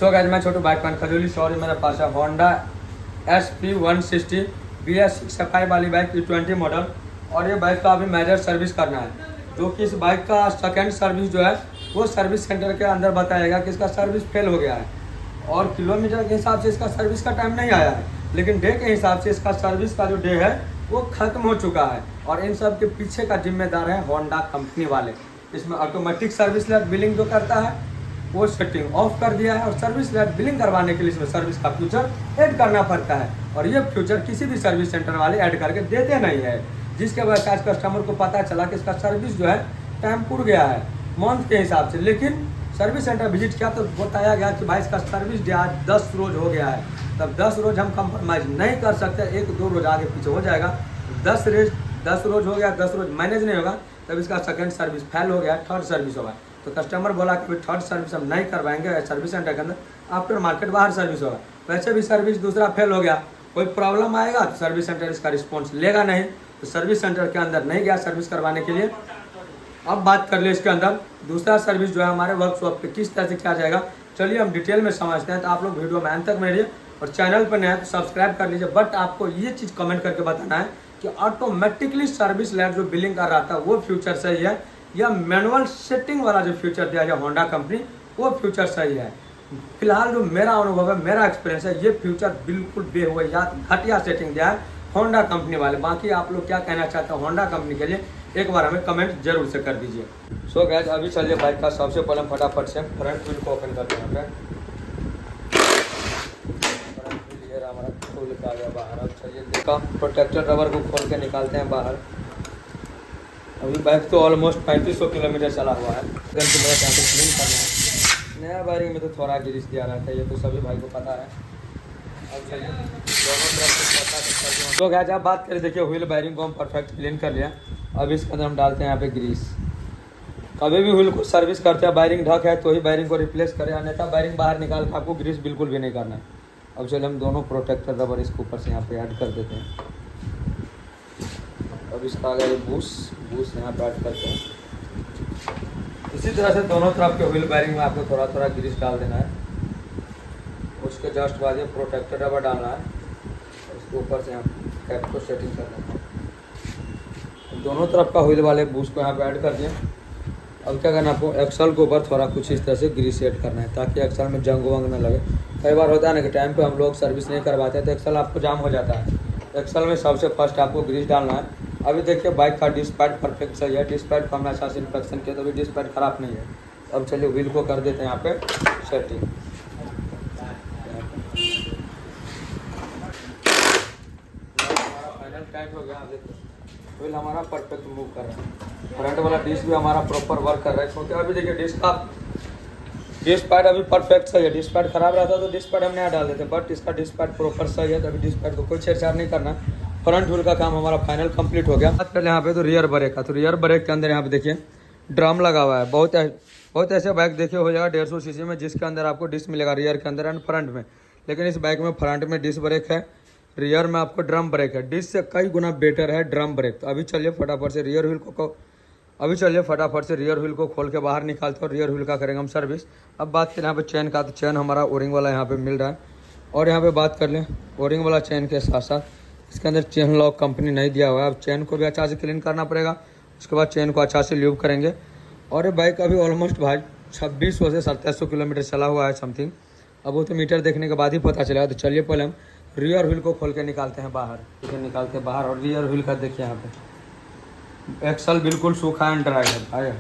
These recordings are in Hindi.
तो गाइस मैं छोटू बाइक पॉइंट खजूली सॉरी मेरे पास है होंडा SP160 BS6 वाली बाइक E20 मॉडल। और ये बाइक का अभी मेजर सर्विस करना है, जो कि इस बाइक का सेकंड सर्विस जो है वो सर्विस सेंटर के अंदर बताएगा कि इसका सर्विस फेल हो गया है। और किलोमीटर के हिसाब से इसका सर्विस का टाइम नहीं आया है, लेकिन डे के हिसाब से इसका सर्विस का जो डे है वो ख़त्म हो चुका है। और इन सब के पीछे का जिम्मेदार है होंडा कंपनी वाले। इसमें ऑटोमेटिक सर्विस लेट बिलिंग जो करता है वो सेटिंग ऑफ कर दिया है, और सर्विस लेट बिलिंग करवाने के लिए इसमें सर्विस का फ्यूचर ऐड करना पड़ता है। और ये फ्यूचर किसी भी सर्विस सेंटर वाले ऐड करके देते नहीं है, जिसके वजह से आज कस्टमर को पता चला कि इसका सर्विस जो है टाइम पूरा गया है मंथ के हिसाब से। लेकिन सर्विस सेंटर विजिट किया तो बताया गया कि भाई इसका सर्विस डे आज 10 रोज हो गया है। तब 10 रोज हम कंप्रोमाइज़ नहीं कर सकते, 1-2 रोज आगे पीछे हो जाएगा। 10 रोज हो गया, 10 रोज मैनेज नहीं होगा, तब इसका सेकंड सर्विस फेल हो गया, थर्ड सर्विस होगा। तो कस्टमर बोला कि थर्ड सर्विस हम नहीं करवाएंगे सर्विस सेंटर के अंदर, आफ्टर मार्केट बाहर सर्विस होगा। वैसे भी सर्विस दूसरा फेल हो गया, कोई प्रॉब्लम आएगा तो सर्विस सेंटर इसका रिस्पॉन्स लेगा नहीं, तो सर्विस सेंटर के अंदर नहीं गया सर्विस करवाने के लिए। अब बात कर ले इसके अंदर दूसरा सर्विस जो है हमारे वर्कशॉप पे किस तरह से किया जाएगा, चलिए हम डिटेल में समझते हैं। तो आप लोग वीडियो में अंत तक में रहिए, और चैनल पर नया तो सब्सक्राइब कर लीजिए। बट आपको ये चीज़ कमेंट करके बताना है कि ऑटोमेटिकली सर्विस लेट जो बिलिंग कर रहा था वो फ्यूचर सही है, या मैनुअल सेटिंग वाला जो फ्यूचर दिया है होंडा कंपनी वो फ्यूचर सही है। फिलहाल जो मेरा अनुभव है, मेरा एक्सपीरियंस है, ये फ्यूचर बिल्कुल बेहुआ घटिया सेटिंग दिया है होंडा कंपनी वाले। बाकी आप लोग क्या कहना चाहते हैं होंडा कंपनी के लिए, एक बार हमें कमेंट जरूर से कर दीजिए। सो गाइस अभी चलिए बाइक का सबसे पहले फटाफट से फ्रंट व्हील को ओपन करते हैं। फ्रंट व्हील ये हमारा खोल के आ गया बाहर। अब चलिए देखा प्रोटेक्टर रबर को खोल के निकालते हैं बाहर। अभी बाइक तो ऑलमोस्ट 3500 किलोमीटर चला हुआ है। गन की मदद यहाँ पे क्लीन करना है। नया वायरिंग में तो थोड़ा ग्रीस दिया रहता है, ये तो सभी भाई को पता है। अब चलिए दोनों तरफ से पता तो क्या आप बात करें, देखिए व्हील वायरिंग को हम परफेक्ट क्लीन कर लिया। अब इसके अंदर हम डालते हैं यहाँ पे ग्रीस। कभी भी व्हील को सर्विस करते हैं वायरिंग ढक है तो ही वायरिंग को रिप्लेस करें, अन्यथा वायरिंग बाहर निकाल के आपको ग्रीस बिल्कुल भी नहीं करना है। अब चलिए हम दोनों प्रोटेक्टर रबर इसके ऊपर से यहाँ पे ऐड कर देते हैं। अब इसका आ गया बूस यहाँ पे ऐड करते हैं। इसी तरह से दोनों तरफ के व्हील वायरिंग में आपको थोड़ा थोड़ा ग्रीस डाल देना है। उसके जस्ट बाद ये प्रोटेक्टर रबर डालना है, उसके ऊपर से यहाँ कैप को सेटिंग कर देना है। दोनों तरफ का व्हील वाले बूस को यहाँ पे ऐड कर दिए। अब क्या करना, आपको एक्सल के ऊपर थोड़ा कुछ इस तरह से ग्रीस ऐड करना है, ताकि एक्सल में जंग वंग ना लगे। कई बार होता है ना कि टाइम पे हम लोग सर्विस नहीं करवाते हैं तो एक्सल आपको जाम हो जाता है। एक्सल में सबसे फर्स्ट आपको ग्रीस डालना है। अभी देखिए बाइक का डिस्क पैड परफेक्ट सही है, डिस्क पैड को हमने अच्छा से इंस्पेक्शन किया तो अभी डिस्क पैड खराब नहीं है। अब चलिए व्हील को कर देते हैं यहाँ पे सेटिंग। हमारा फाइनल टाइट हो गया। अब देखिए व्हील हमारा परफेक्ट मूव कर रहा है। फ्रंट वाला डिस्क भी हमारा प्रॉपर वर्क कर रहा है, क्योंकि अभी देखिए डिस्क पैड अभी परफेक्ट सही है। डिस्क पैड खराब रहता तो डिस्क पैड हम नया डाल देते, बट इसका डिस्क पैड प्रॉपर सही है तो अभी डिस्क पैड को कोई छेड़छाड़ नहीं करना। फ्रंट व्हील का काम हमारा फाइनल कंप्लीट हो गया। बात कर यहाँ पे तो रियर ब्रेक का, तो रियर ब्रेक के अंदर यहाँ पे देखिए ड्रम लगा हुआ है। बहुत ऐसे बाइक देखे हो जाएगा 150 सीसी में जिसके अंदर आपको डिस्क मिलेगा रियर के अंदर एंड फ्रंट में, लेकिन इस बाइक में फ्रंट में डिस्क ब्रेक है, रियर में आपको ड्रम ब्रेक है। डिस्क से कई गुना बेटर है ड्रम ब्रेक। तो अभी चलिए फटाफट से रियर व्हील को खोल के बाहर निकालते हैं और रियर व्हील का करेंगे हम सर्विस। अब बात करें यहाँ पे चेन का, तो चेन हमारा ओरिंग वाला यहाँ पे मिल रहा है। और यहाँ पे बात कर लें ओरिंग वाला चेन के साथ साथ इसके अंदर चेन लॉक कंपनी नहीं दिया हुआ है। अब चेन को भी अच्छा से क्लीन करना पड़ेगा, उसके बाद चेन को अच्छा से ल्यूब करेंगे। और ये बाइक अभी ऑलमोस्ट भाई 2600 से 2700 किलोमीटर चला हुआ है समथिंग। अब वो तो मीटर देखने के बाद ही पता चलेगा। तो चलिए पहले हम रियर व्हील को खोल के निकालते हैं बाहर, निकालते हैं बाहर। और रियर व्हील का देखिए यहाँ पे एक्सल बिल्कुल सूखा एंड ड्राई है भाई,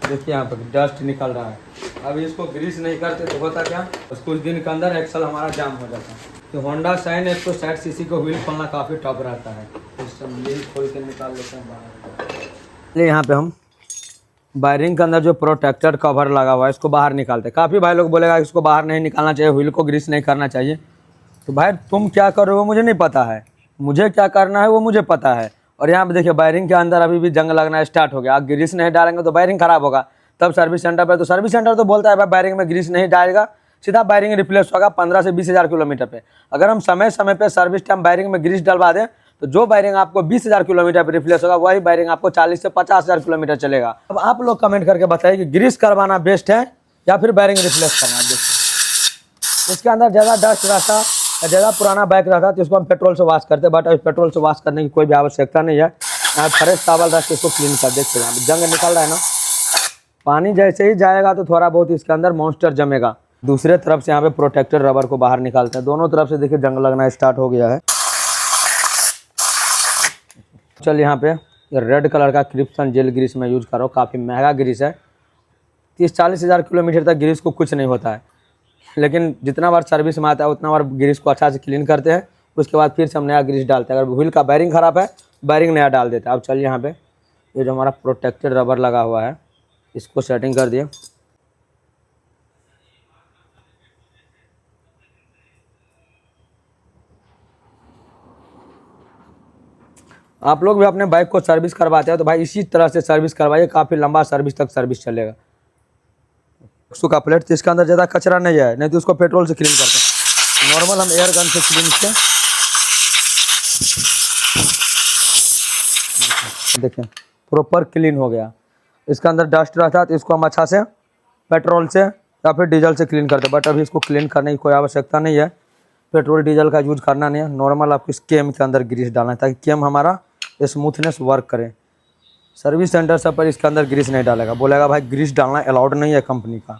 देखिए यहाँ पे डस्ट निकल रहा है। अभी इसको ग्रीस नहीं करते तो होता क्या, बस कुछ दिन के अंदर एक्सल हमारा जाम हो जाता है। तो होंडा शाइन 160 सीसी को व्हील खोलना काफ़ी टफ रहता है, तो व्हील खोल के निकाल लेते हैं बाहर। यहाँ पे हम वायरिंग के अंदर जो प्रोटेक्टर कवर लगा हुआ है इसको बाहर निकालते हैं। काफ़ी भाई लोग बोलेगा इसको बाहर नहीं निकालना चाहिए, व्हील को ग्रीस नहीं करना चाहिए। तो भाई तुम क्या कर रहे हो मुझे नहीं पता है, मुझे क्या करना है वो मुझे पता है। और यहाँ पे देखिए वायरिंग के अंदर अभी भी जंग लगना स्टार्ट हो गया। आप ग्रीस नहीं डालेंगे तो वायरिंग खराब होगा। तब सर्विस सेंटर पर, तो सर्विस सेंटर तो बोलता है भाई वायरिंग में ग्रीस नहीं डालेगा, सीधा वायरिंग रिप्लेस होगा 15 से 20 हज़ार किलोमीटर पे। अगर हम समय समय पे सर्विस टाइम वायरिंग में ग्रीस डलवा दें तो जो वायरिंग आपको 20,000 किलोमीटर पे रिप्लेस होगा वही वायरिंग आपको 40 से 50,000 किलोमीटर चलेगा। अब आप लोग कमेंट करके बताइए कि ग्रीस करवाना बेस्ट है या फिर वायरिंग रिप्लेस करना। इसके अंदर ज़्यादा डस्ट रहता, ज़्यादा पुराना बाइक रहता तो इसको हम पेट्रोल से वॉश करते, बट अभी पेट्रोल से वॉश करने की कोई भी आवश्यकता नहीं है। यहाँ फ्रेश टॉवल रख के इसको क्लीन कर देखते हैं, जंग निकल रहा है ना, पानी जैसे ही जाएगा तो थोड़ा बहुत इसके अंदर मॉइस्चर जमेगा। दूसरे तरफ से यहाँ पे प्रोटेक्टर रबर को बाहर निकालते हैं, दोनों तरफ से देखिए जंग लगना स्टार्ट हो गया है। चल यहाँ पे रेड कलर का क्रिप्सन जेल ग्रीस में यूज़ करो, काफ़ी महंगा ग्रीस है, 30-40 हज़ार किलोमीटर तक ग्रीस को कुछ नहीं होता है, लेकिन जितना बार सर्विस में आता है उतना बार ग्रीस को अच्छा से क्लीन करते हैं, उसके बाद फिर से हम नया ग्रीस डालते हैं। अगर व्हील का बैरिंग ख़राब है, बैरिंग नया डाल देते हैं। अब चलिए यहाँ पे ये जो हमारा प्रोटेक्टेड रबर लगा हुआ है इसको सेटिंग कर दिए। आप लोग भी अपने बाइक को सर्विस करवाते हैं तो भाई इसी तरह से सर्विस करवाइए, काफ़ी लंबा सर्विस तक सर्विस चलेगा। सूखा प्लेट तो इसके अंदर ज़्यादा कचरा नहीं है, नहीं तो उसको पेट्रोल से क्लीन करते हैं, नॉर्मल हम एयर गन से क्लीन किए। देखिए प्रॉपर क्लीन हो गया। इसके अंदर डस्ट रहता है तो इसको हम अच्छा से पेट्रोल से या फिर डीजल से क्लीन करते हैं, बट अभी इसको क्लीन करने की कोई आवश्यकता नहीं है, पेट्रोल डीजल का यूज करना नहीं है। नॉर्मल आपको इस केम के अंदर ग्रीस डालना है ताकि केम हमारा स्मूथनेस वर्क करे। सर्विस सेंटर सब पर इसके अंदर ग्रीस नहीं डालेगा, बोलेगा भाई ग्रीस डालना अलाउड नहीं है कंपनी का,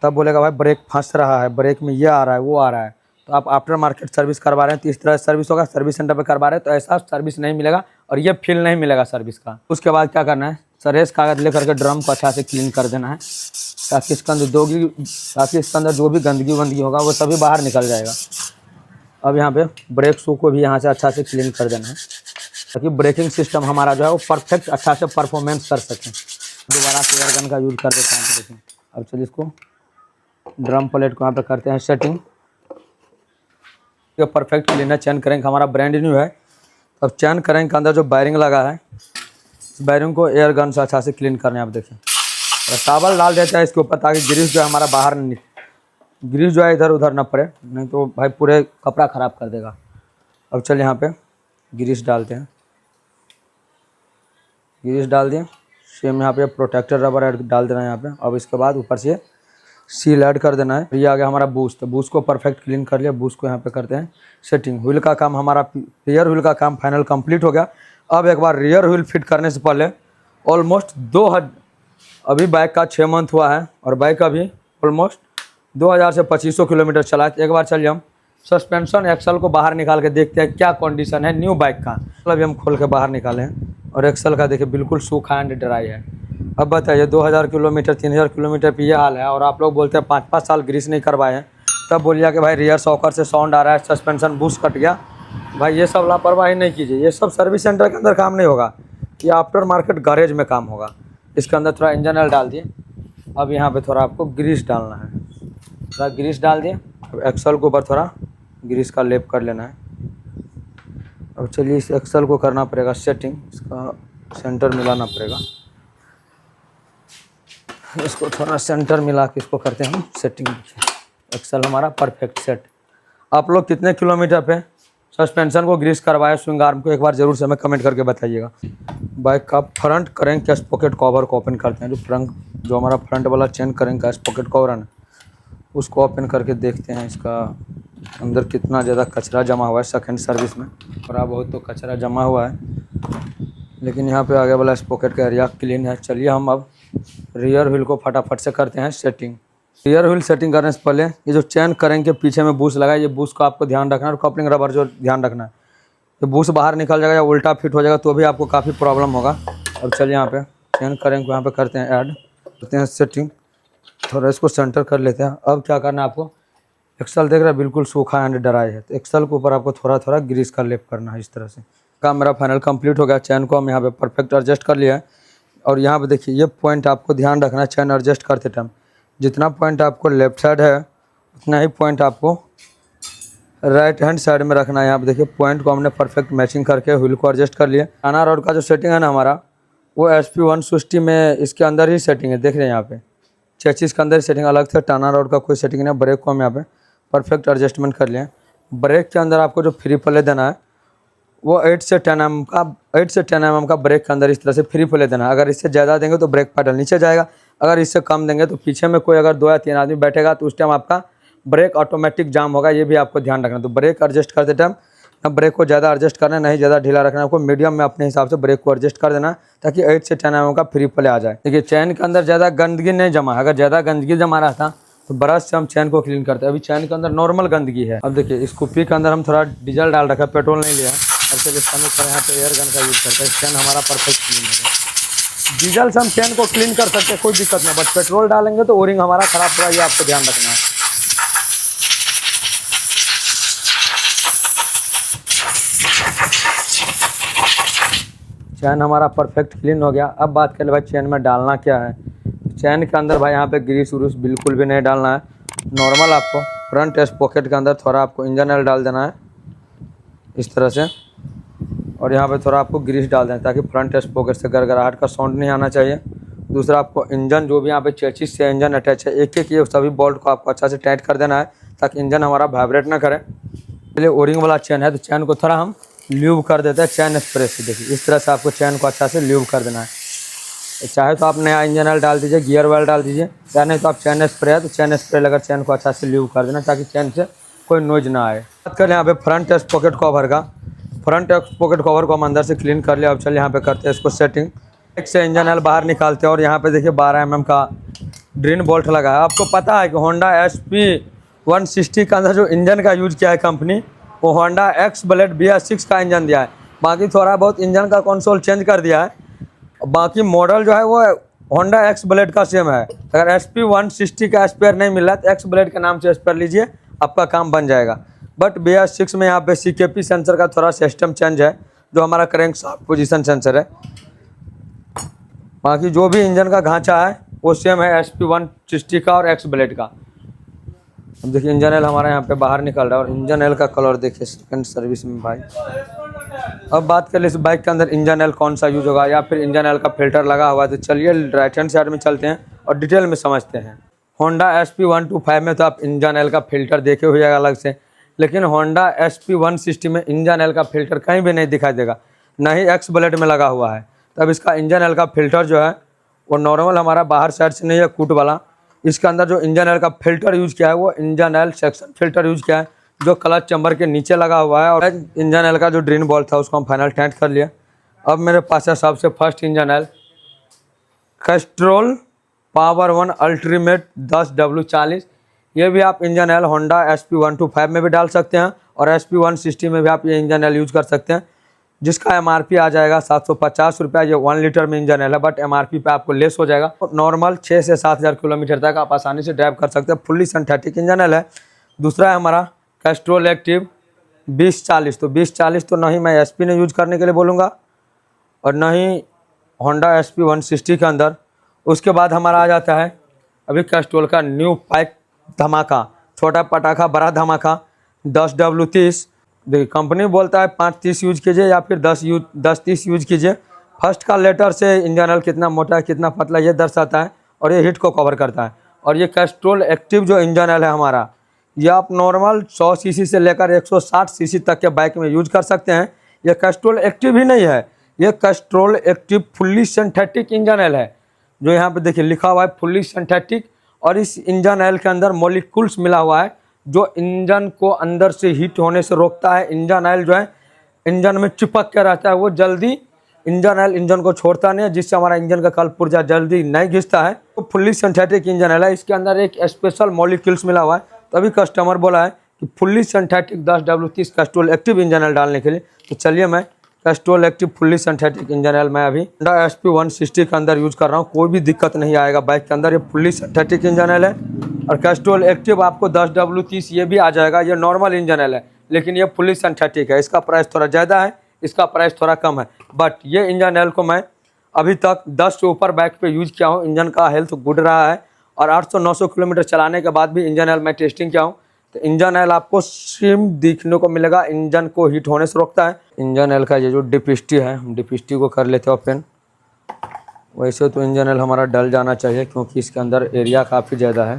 तब बोलेगा भाई ब्रेक फंस रहा है, ब्रेक में ये आ रहा है वो आ रहा है। तो आप आफ्टर मार्केट सर्विस करवा रहे हैं तो इस तरह सर्विस होगा, सर्विस सेंटर पे करवा रहे हैं तो ऐसा सर्विस नहीं मिलेगा और ये फील नहीं मिलेगा सर्विस का। उसके बाद क्या करना है, सरेस कागज़ लेकर के ड्रम को अच्छा से क्लीन कर देना है ताकि इसके अंदर जो भी गंदगी वंदगी होगा वो सभी बाहर निकल जाएगा। अब यहाँ पे ब्रेक शू को भी यहाँ से अच्छा से क्लीन कर देना है ताकि ब्रेकिंग सिस्टम हमारा जो है वो परफेक्ट अच्छा से परफॉर्मेंस कर सकें। दोबारा से एयर गन का यूज़ कर देते हैं। देखिए अब चलिए इसको ड्रम प्लेट को यहाँ पे करते हैं सेटिंग, ये परफेक्ट क्लीन है। चैन करेंगे हमारा ब्रांड न्यू है। अब चैन करेंगे के अंदर जो बैरिंग लगा है, इस बैरिंग को एयर गन से अच्छा से क्लीन करने हैं। आप देखिए टॉवल डाल देता है इसके ऊपर ताकि ग्रीस जो है हमारा बाहर ग्रीस जो है इधर उधर ना पड़े, नहीं तो भाई पूरे कपड़ा ख़राब कर देगा। अब चलिए यहाँ पे ग्रीस डालते हैं, ग्रीस डाल दिए, सेम यहाँ पे प्रोटेक्टर रबर ऐड डाल देना है यहाँ पे। अब इसके बाद ऊपर से सील ऐड कर देना है। ये आ गया हमारा बूस्ट, तो बूस्ट को परफेक्ट क्लीन कर लिया। बूस्ट को यहाँ पे करते हैं सेटिंग। व्हील का काम हमारा, रियर व्हील का काम फाइनल कंप्लीट हो गया। अब एक बार रियर व्हील फिट करने से पहले ऑलमोस्ट अभी बाइक का 6 मंथ हुआ है और बाइक अभी ऑलमोस्ट 2000 से 2500 किलोमीटर चला है। एक बार चलिए हम सस्पेंशन एक्सल को बाहर निकाल के देखते हैं क्या कंडीशन है न्यू बाइक का। अभी हम खोल के बाहर निकाले हैं और एक्सल का देखिए बिल्कुल सूखा एंड ड्राई है। अब बताइए 2000 किलोमीटर 3000 किलोमीटर पे ये हाल है और आप लोग बोलते हैं 5-5 साल ग्रीस नहीं करवाए हैं, तब बोलिए कि भाई रियर शॉकर से साउंड आ रहा है, सस्पेंशन बूस्ट कट गया। भाई ये सब लापरवाही नहीं कीजिए, ये सब सर्विस सेंटर के अंदर काम नहीं होगा, ये आफ्टर मार्केट गैरेज में काम होगा। इसके अंदर थोड़ा इंजन ऑयल डाल दिए। अब यहाँ पे थोड़ा आपको ग्रीस डालना है, थोड़ा ग्रीस डाल दिए। अब एक्सल के ऊपर थोड़ा ग्रीस का लेप कर लेना है। अब चलिए इस एक्सल को करना पड़ेगा सेटिंग, इसका सेंटर मिलाना पड़ेगा। इसको थोड़ा सेंटर मिला के इसको करते हैं हम सेटिंग। एक्सल हमारा परफेक्ट सेट। आप लोग कितने किलोमीटर पे सस्पेंशन को ग्रीस करवाए स्विंग आर्म को, एक बार ज़रूर से हमें कमेंट करके बताइएगा। बाइक का front current cash pocket cover को ओपन करते हैं। जो हमारा फ्रंट वाला chain current cash pocket cover है ना, उसको ओपन करके देखते हैं इसका अंदर कितना ज़्यादा कचरा जमा हुआ है। सेकेंड सर्विस में थोड़ा बहुत तो कचरा जमा हुआ है, लेकिन यहाँ पे आगे वाला स्पॉकेट का एरिया क्लीन है। चलिए हम अब रियर व्हील को फटाफट से करते हैं सेटिंग। रियर व्हील सेटिंग करने से पहले ये जो चैन करेंगे के पीछे में बूस्ट लगा है, ये बूस्ट को आपको ध्यान रखना है और कपलिंग रबर जो ध्यान रखना है। तो बूस्ट बाहर निकल जाएगा या उल्टा फिट हो जाएगा तो भी आपको काफ़ी प्रॉब्लम होगा। अब चलिए यहाँ पे चैन करेंगे को यहाँ पे करते हैं ऐड, करते हैं सेटिंग, थोड़ा इसको सेंटर कर लेते हैं। अब क्या करना है आपको, एक्सल देख रहे हैं बिल्कुल सूखा एंड ड्राई है, तो एक्सल के ऊपर आपको थोड़ा थोड़ा ग्रीस का लेप करना है। इस तरह से काम मेरा फाइनल कंप्लीट हो गया। चैन को हम यहाँ पे परफेक्ट एडजस्ट कर लिया है और यहाँ पे देखिए ये पॉइंट आपको ध्यान रखना है चैन एडजस्ट करते टाइम। जितना पॉइंट आपको लेफ्ट साइड है उतना ही पॉइंट आपको राइट हैंड साइड में रखना है। यहाँ पे देखिए पॉइंट को हमने परफेक्ट मैचिंग करके व्हील को एडजस्ट कर लिया। टाना रॉड का जो सेटिंग है ना हमारा, वो SP 160 में इसके अंदर ही सेटिंग है। देख रहे हैं यहाँ पे चेचिस के अंदर सेटिंग अलग से, टाना रॉड का कोई सेटिंग नहीं। ब्रेक को हम यहाँ पे परफेक्ट एडजस्टमेंट कर लिए। ब्रेक के अंदर आपको जो फ्री प्ले देना है वो 8 से 10 mm का ब्रेक के अंदर इस तरह से फ्री प्ले देना है। अगर इससे ज़्यादा देंगे तो ब्रेक पैडल नीचे जाएगा, अगर इससे कम देंगे तो पीछे में कोई अगर 2 या 3 आदमी बैठेगा तो उस टाइम आपका ब्रेक ऑटोमेटिक जाम होगा, ये भी आपको ध्यान रखना। तो ब्रेक एडजस्ट करते टाइम ना ब्रेक को ज़्यादा एडजस्ट करना, नहीं ज़्यादा ढीला रखना, आपको मीडियम में अपने हिसाब से ब्रेक को एडजस्ट कर देना ताकि 8 से 10 mm का फ्री प्ले आ जाए। देखिए चैन के अंदर ज़्यादा गंदगी नहीं जमा है, अगर ज़्यादा गंदगी जमा रहा था तो ब्रश से हम चैन को क्लीन करते हैं। अभी चैन के अंदर नॉर्मल गंदगी है। अब देखिए इस कुप्पी के अंदर हम थोड़ा डीजल डाल रखा है, पेट्रोल नहीं लिया, और चलिए थोड़ा यहाँ पे एयर गन का यूज़ करते हैं, चैन हमारा परफेक्ट क्लीन होगा। डीजल से हम चैन को क्लीन कर सकते हैं, कोई दिक्कत नहीं, बट पेट्रोल डालेंगे तो ओरिंग हमारा खराब होगा, ये आपको ध्यान रखना है। चैन हमारा परफेक्ट क्लीन हो गया। अब बात करें भाई चैन में डालना क्या है। चैन के अंदर भाई यहाँ पे ग्रीस व्रूस बिल्कुल भी नहीं डालना है। नॉर्मल आपको फ्रंट पॉकेट के अंदर थोड़ा आपको इंजन ऑयल डाल देना है इस तरह से, और यहाँ पे थोड़ा आपको ग्रीस डाल देना ताकि फ्रंट पॉकेट से गड़गड़ाहट का साउंड नहीं आना चाहिए। दूसरा आपको इंजन जो भी यहाँ पे चेसिस से इंजन अटैच है, एक एक ये सभी बोल्ट को आपको अच्छा से टाइट कर देना है ताकि इंजन हमारा वाइब्रेट ना करे। पहले ओरिंग वाला चैन है तो चैन को थोड़ा हम ल्यूब कर देते हैं चैन स्प्रे से। देखिए इस तरह से आपको चैन को अच्छा से ल्यूब कर देना है। चाहे तो आप नया इंजन ऑयल डाल दीजिए, गियर ऑयल डाल दीजिए, या नहीं तो आप चैन स्प्रे है तो चैन स्प्रे लगाकर चैन को अच्छा से ल्यूब कर देना ताकि चैन से कोई नॉइज ना आए। बात करें यहाँ पे फ्रंट पॉकेट कवर का, फ्रंट पॉकेट कवर को हम अंदर से क्लीन कर लिया। अब चलिए यहाँ पे करते हैं इसको सेटिंग। एक से इंजन ऑयल बाहर निकालते हैं और यहाँ पे देखिए 12 mm का ड्रिन बोल्ट लगा है। आपको पता है कि होंडा SP 160 के अंदर जो इंजन का यूज किया है कंपनी, वो होंडा X ब्लेड BS6 का इंजन दिया है। बाकी थोड़ा बहुत इंजन का कंसोल चेंज कर दिया है, बाकी मॉडल जो है वो होंडा X ब्लेड का सेम है। अगर SP 160 का स्पेयर नहीं मिल रहा तो X ब्लेड के नाम से स्पेयर लीजिए, आपका काम बन जाएगा। बट BS6 में यहाँ पे CKP सेंसर का थोड़ा सिस्टम चेंज है, जो हमारा क्रैंक शाफ्ट पोजीशन सेंसर है। बाकी जो भी इंजन का ढांचा है वो सेम है SP 160 का और X ब्लेड का। अब देखिए इंजन ऑयल हमारा यहाँ पे बाहर निकल रहा है, और इंजन ऑयल का कलर देखिए सेकंड सर्विस में भाई। अब बात कर ले इस बाइक के अंदर इंजन ऑयल कौन सा यूज होगा या फिर इंजन ऑयल का फिल्टर लगा हुआ है, तो चलिए राइट हैंड साइड में चलते हैं और डिटेल में समझते हैं। होंडा SP 125 में तो आप इंजन ऑयल का फिल्टर देखे हुए अलग से, लेकिन होंडा SP 160 में इंजन ऑयल का फिल्टर कहीं भी नहीं दिखाई देगा, ना ही X ब्लेड में लगा हुआ है। तब इसका इंजन ऑयल का फिल्टर जो है वो नॉर्मल हमारा बाहर साइड से नहीं है, कूट वाला। इसके अंदर जो इंजन ऑयल का फिल्टर यूज किया है वो engine oil section filter use किया है, जो क्लच चैम्बर के नीचे लगा हुआ है। और इंजन ऑयल का जो ड्रेन बॉल था उसको हम फाइनल टाइट कर लिया। अब मेरे पास है सबसे first engine oil Castrol power 1 ultimate 10W40। ये भी आप इंजन ऑयल होंडा SP 125 में भी डाल सकते हैं और SP 160 में भी आप ये इंजन ऑयल यूज कर सकते हैं, जिसका MRP आ जाएगा 750 रुपया। ये 1 लीटर में इंजन ऑयल है, बट MRP पे आपको लेस हो जाएगा। नॉर्मल 6 से 7,000 किलोमीटर तक आप आसानी से ड्राइव कर सकते हैं। फुल्ली सिंथेटिक इंजन ऑयल है। दूसरा है हमारा कैस्ट्रोल एक्टिव 2040। तो 2040 तो नहीं मैं SP ने यूज करने के लिए बोलूँगा और न ही होंडा SP 160 के अंदर। उसके बाद हमारा आ जाता है अभी कैस्ट्रोल का न्यू पाइप धमाका, छोटा पटाखा बड़ा धमाका 10W30। देखिए कंपनी बोलता है 530 यूज कीजिए या फिर 1030 यूज कीजिए। फर्स्ट का लेटर से इंजन ऑयल कितना मोटा है कितना पतला ये दर्शाता है, और ये हीट को कवर करता है। और ये कैस्ट्रोल एक्टिव जो इंजन ऑयल है हमारा, ये आप नॉर्मल 100 सीसी से लेकर 160 सीसी तक के बाइक में यूज कर सकते हैं। ये कैस्ट्रोल एक्टिव ही नहीं है, ये Castrol active fully synthetic engine oil है, जो यहाँ पे देखिए लिखा हुआ है फुल्ली सिंथेटिक। और इस इंजन ऑयल के अंदर मॉलिक्यूल्स मिला हुआ है जो इंजन को अंदर से हीट होने से रोकता है। इंजन ऑयल जो है इंजन में चिपक के रहता है, वो जल्दी इंजन ऑयल इंजन को छोड़ता नहीं है, जिससे हमारा इंजन का कल पुर्जा जल्दी नहीं घिसता है। तो फुल्ली सिंथेटिक इंजन ऑयल है, इसके अंदर एक स्पेशल मॉलिक्यूल्स मिला हुआ है। तभी कस्टमर बोला है कि fully synthetic 10W30 Castrol active engine oil डालने के लिए। तो चलिए मैं Castrol active fully synthetic engine oil मैं अभी होंडा SP 160 के अंदर यूज कर रहा हूँ। कोई भी दिक्कत नहीं आएगा बाइक के अंदर। ये फुल्ली सिंथेटिक इंजन ऑयल है और कैस्ट्रोल एक्टिव आपको 10W30 ये भी आ जाएगा। ये नॉर्मल इंजन ऑयल है, लेकिन ये फुल्ली सिंथेटिक है। इसका प्राइस थोड़ा ज़्यादा है, इसका प्राइस थोड़ा कम है। बट ये इंजन ऑयल को मैं अभी तक 10 से ऊपर बाइक पे यूज किया हूँ। इंजन का हेल्थ गुड रहा है और 800-900 किलोमीटर चलाने के बाद भी इंजन ऑयल मैं टेस्टिंग किया हूँ। तो इंजन ऑयल आपको सेम दिखने को मिलेगा, इंजन को हीट होने से रोकता है। इंजन ऑयल का ये जो डिपिस्टी है, हम डिपिस्टी को कर लेते हैं ओपन। वैसे तो इंजन ऑयल हमारा डल जाना चाहिए क्योंकि इसके अंदर एरिया काफ़ी ज़्यादा है,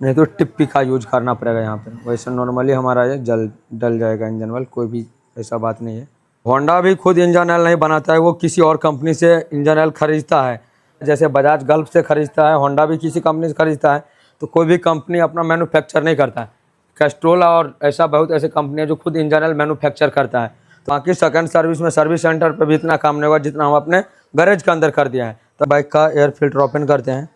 नहीं तो टिप्पी का यूज करना पड़ेगा यहाँ पे। वैसे नॉर्मली हमारा ये डल जाएगा इंजन ऑयल, कोई भी ऐसा बात नहीं है। होंडा भी खुद इंजन ऑयल नहीं बनाता है, वो किसी और कंपनी से इंजन ऑयल खरीदता है। जैसे बजाज गल्फ से खरीदता है, होंडा भी किसी कंपनी से खरीदता है। तो कोई भी कंपनी अपना मैन्युफैक्चर नहीं करता है। कैस्ट्रोल और ऐसा बहुत ऐसे कंपनी है जो खुद इंजन मैन्युफैक्चर करता है। तो बाकी सेकंड सर्विस में सर्विस सेंटर पर भी इतना काम नहीं होगा जितना हम अपने गैरेज के अंदर कर दिया है। तो बाइक का एयर फिल्टर ओपन करते हैं।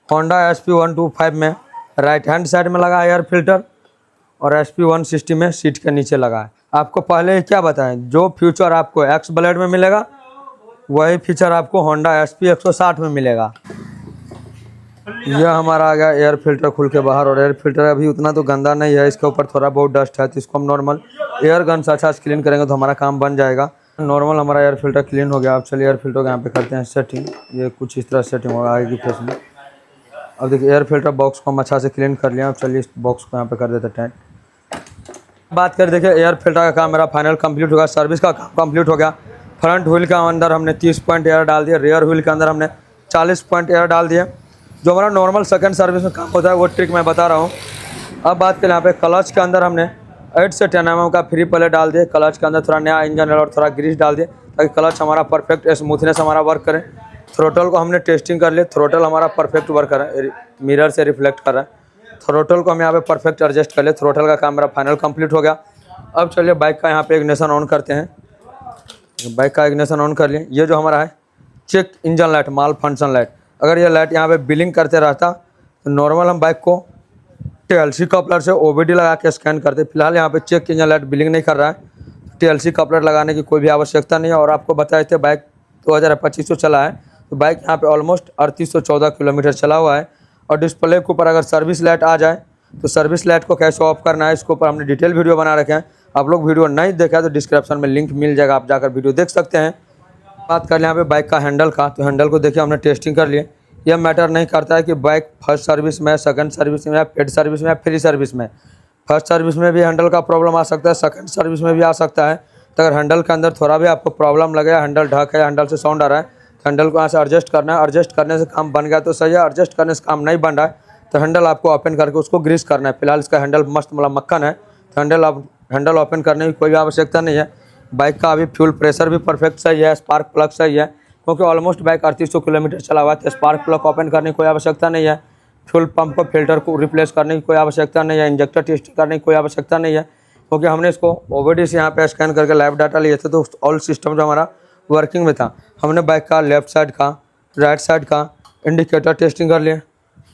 होंडा SP125 में राइट हैंड साइड में लगा एयर फिल्टर और SP160 में सीट के नीचे लगा है। आपको पहले क्या बताएं, जो फीचर आपको एक्स ब्लेड में मिलेगा वही फीचर आपको होंडा SP160 में मिलेगा। यह हमारा आ गया एयर फिल्टर खुल के बाहर, और एयर फिल्टर अभी उतना तो गंदा नहीं है, इसके ऊपर थोड़ा बहुत डस्ट है, तो इसको हम नॉर्मल एयर गन से अच्छा क्लीन करेंगे तो हमारा काम बन जाएगा। नॉर्मल हमारा एयर फिल्टर क्लीन हो गया। अब चलिए एयर फिल्टर को यहाँ पे करते हैं सेटिंग। ये कुछ इस तरह सेटिंग होगा आगे की फेस में। अब देखिए एयर फिल्टर बॉक्स को हम अच्छा से क्लीन कर लिया। अब चलिए इस बॉक्स को यहाँ पे कर देते हैं टाइट। बात करें, देखिए एयर फिल्टर का काम मेरा फाइनल कंप्लीट हो गया, सर्विस का काम कंप्लीट हो गया। फ्रंट व्हील के अंदर हमने 30 पॉइंट एयर डाल दिया, रियर व्हील के अंदर हमने 40 पॉइंट एयर डाल दिए। जो हमारा नॉर्मल सेकंड सर्विस में काम होता है वो ट्रिक मैं बता रहा हूँ। अब बात करें यहाँ पे क्लच के अंदर हमने 8 से 10 mm का फ्री प्ले डाल दिए। क्लच के अंदर थोड़ा नया इंजन और थोड़ा ग्रीस डाल दिए ताकि क्लच हमारा परफेक्ट स्मूथनेस हमारा वर्क करे। थ्रोटल को हमने टेस्टिंग कर लिया, थ्रोटल हमारा परफेक्ट वर्क कर रहा है, मिरर से रिफ्लेक्ट कर रहा है। थ्रोटल को हम यहाँ पे परफेक्ट एडजस्ट कर ले। थ्रोटल का काम मेरा फाइनल कंप्लीट हो गया। अब चलिए बाइक का यहाँ पे इग्निशन ऑन करते हैं। बाइक का इग्निशन ऑन कर लिए। ये जो हमारा है चेक इंजन लाइट, माल फंक्शन लाइट, अगर ये लाइट यहाँ पे बिलिंग करते रहता तो नॉर्मल हम बाइक को TLC कपलर से OBD लगा के स्कैन करते। फिलहाल यहाँ पे चेक इंजन लाइट बिलिंग नहीं कर रहा है, TLC कपलर लगाने की कोई भी आवश्यकता नहीं है। और आपको बताए थे बाइक 2025 चला है, तो बाइक यहाँ पे ऑलमोस्ट 3814 किलोमीटर चला हुआ है। और डिस्प्ले के ऊपर अगर सर्विस लाइट आ जाए तो सर्विस लाइट को कैसे ऑफ करना है इसके ऊपर हमने डिटेल वीडियो बना रखे हैं। आप लोग वीडियो नहीं देखा तो डिस्क्रिप्शन में लिंक मिल जाएगा, आप जाकर वीडियो देख सकते हैं। बात कर लें यहाँ पे बाइक का हैंडल का, तो हैंडल को देखिए हमने टेस्टिंग कर लिए। यह मैटर नहीं करता है कि बाइक फर्स्ट सर्विस में, सेकंड सर्विस में, या पेड सर्विस में, या फ्री सर्विस में। फर्स्ट सर्विस में भी हैंडल का प्रॉब्लम आ सकता है, सेकंड सर्विस में भी आ सकता है। तो अगर हैंडल के अंदर थोड़ा भी आपको प्रॉब्लम लगे, हैंडल ढक है, हैंडल से साउंड आ रहा है, तो हैंडल को यहाँ से एडजस्ट करना है। एडजस्ट करने से काम बन गया तो सही है, एडजस्ट करने से काम नहीं बन रहा है तो हैंडल आपको ओपन करके उसको ग्रीस करना है। फिलहाल इसका हैंडल मस्त मतलब मक्खन है, तो हैंडल ओपन करने की कोई भी आवश्यकता नहीं है। बाइक का अभी फ्यूल प्रेशर भी परफेक्ट सही है, स्पार्क प्लग सही है, क्योंकि ऑलमोस्ट बाइक 3800 किलोमीटर चला हुआ है, तो स्पार्क प्लग ओपन करने की कोई आवश्यकता नहीं है। फ्यूल पंप को फिल्टर को रिप्लेस करने की कोई आवश्यकता नहीं है, इंजेक्टर टेस्ट करने की कोई आवश्यकता नहीं है, क्योंकि हमने इसको OBD से यहाँ पे स्कैन करके लाइव डाटा लिए थे, तो ऑल सिस्टम जो हमारा वर्किंग में था। हमने बाइक का लेफ्ट साइड का, राइट साइड का इंडिकेटर टेस्टिंग कर लिए।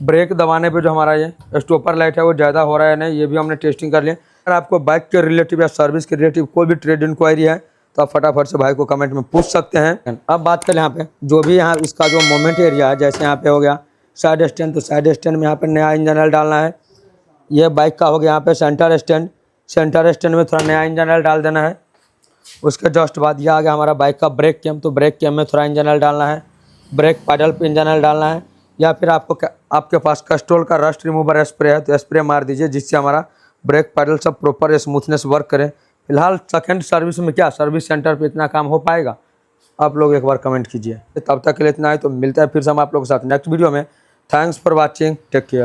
ब्रेक दबाने पे जो हमारा ये स्टॉपर लाइट है वो ज़्यादा हो रहा है नहीं, ये भी हमने टेस्टिंग कर लिया। अगर आपको बाइक के रिलेटिव या सर्विस के रिलेटिव कोई भी ट्रेड इंक्वायरी है तो आप फटाफट से भाई को कमेंट में पूछ सकते हैं। अब बात करें यहाँ पे जो भी यहाँ इसका जो मोमेंट एरिया है, जैसे यहाँ पे हो गया साइड स्टैंड, तो साइड स्टैंड में यहाँ पे नया इंजन ऑयल डालना है। ये बाइक का हो गया यहाँ पे सेंटर स्टैंड, सेंटर स्टैंड में थोड़ा नया इंजन ऑयल डाल देना है। उसके जस्ट बाद ये आ गया हमारा बाइक का ब्रेक कैम, तो ब्रेक कैम में थोड़ा इंजन ऑयल डालना है। ब्रेक पैडल पर इंजन ऑयल डालना है, या फिर आपके पास कैस्ट्रोल का रस्ट रिमूवर स्प्रे है तो स्प्रे मार दीजिए, जिससे हमारा ब्रेक पैडल सब प्रॉपर स्मूथनेस वर्क करे। फिलहाल सेकंड सर्विस में क्या सर्विस सेंटर पे इतना काम हो पाएगा, आप लोग एक बार कमेंट कीजिए। तब तक के लिए इतना है, तो मिलता है फिर से हम आप लोगों के साथ नेक्स्ट वीडियो में। Thanks for watching, take care.